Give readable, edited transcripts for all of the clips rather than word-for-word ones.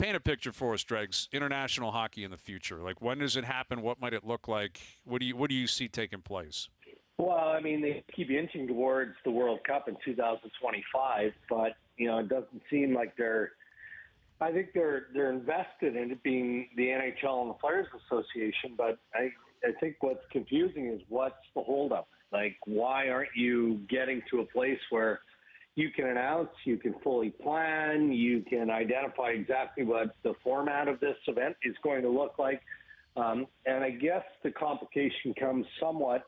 paint a picture for us, Dregs. International hockey in the future. Like, when does it happen? What might it look like? What do you see taking place? Well, I mean, they keep inching towards the World Cup in 2025, but it doesn't seem like they're. I think they're invested in it being the NHL and the Players Association, but I think what's confusing is what's the holdup? Like, why aren't you getting to a place where you can announce, you can fully plan, you can identify exactly what the format of this event is going to look like? And I guess the complication comes somewhat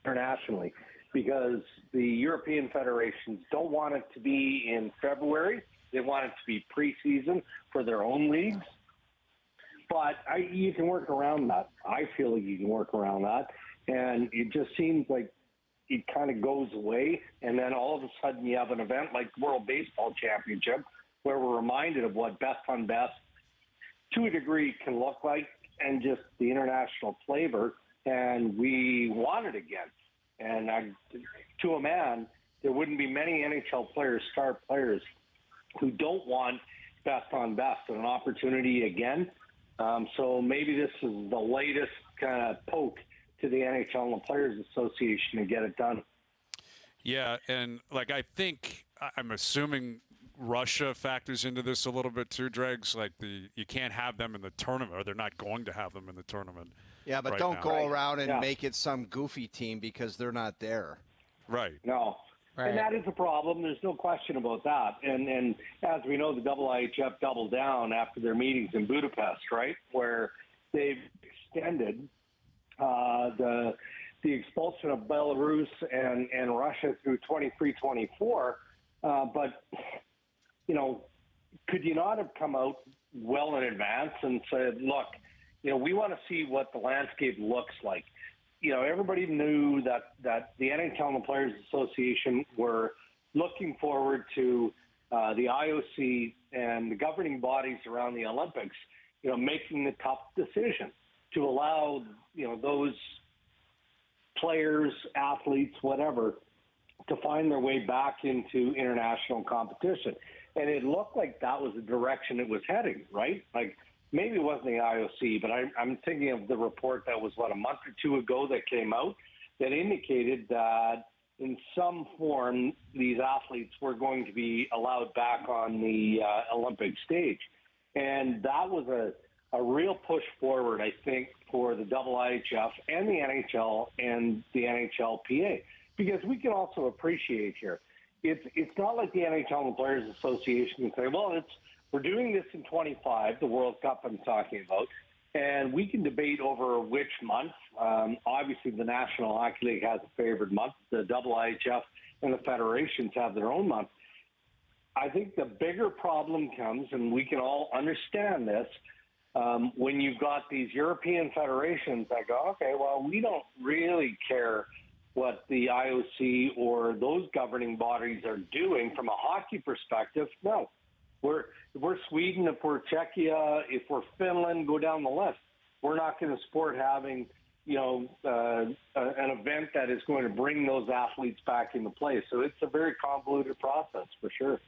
internationally, because the European federations don't want it to be in February. They want it to be preseason for their own leagues. But you can work around that. I feel like you can work around that. And it just seems like it kind of goes away. And then all of a sudden you have an event like World Baseball Championship where we're reminded of what best on best to a degree can look like and just the international flavor. And we want it again. And to a man, there wouldn't be many NHL players, star players, who don't want best on best and an opportunity again. So maybe this is the latest kind of poke to the NHL and the Players Association to get it done. Yeah, and I'm assuming Russia factors into this a little bit too, Dregs. Like, you can't have them in the tournament, or they're not going to have them in the tournament. Yeah, but don't go around and make it some goofy team because they're not there. Right. No. Right. And that is a problem. There's no question about that. And as we know, the IIHF doubled down after their meetings in Budapest, right, where they've extended the expulsion of Belarus and Russia through 23-24. But, could you not have come out well in advance and said, look, we want to see what the landscape looks like. Everybody knew that the NHL and the Players Association were looking forward to the IOC and the governing bodies around the Olympics, making the tough decision to allow, those players, athletes, whatever, to find their way back into international competition. And it looked like that was the direction it was heading, right? Like, maybe it wasn't the IOC, but I'm thinking of the report that was, a month or two ago that came out that indicated that in some form these athletes were going to be allowed back on the Olympic stage. And that was a real push forward, I think, for the IIHF and the NHL and the NHLPA, because we can also appreciate here, it's not like the NHL and the Players Association can say, well, we're doing this in 25, the World Cup I'm talking about, and we can debate over which month. Obviously, the National Hockey League has a favored month. The IIHF and the federations have their own month. I think the bigger problem comes, and we can all understand this, when you've got these European federations that go, okay, well, we don't really care what the IOC or those governing bodies are doing from a hockey perspective. No. If we're Sweden, if we're Czechia, if we're Finland, go down the list. We're not going to support having, an event that is going to bring those athletes back into play. So it's a very convoluted process for sure.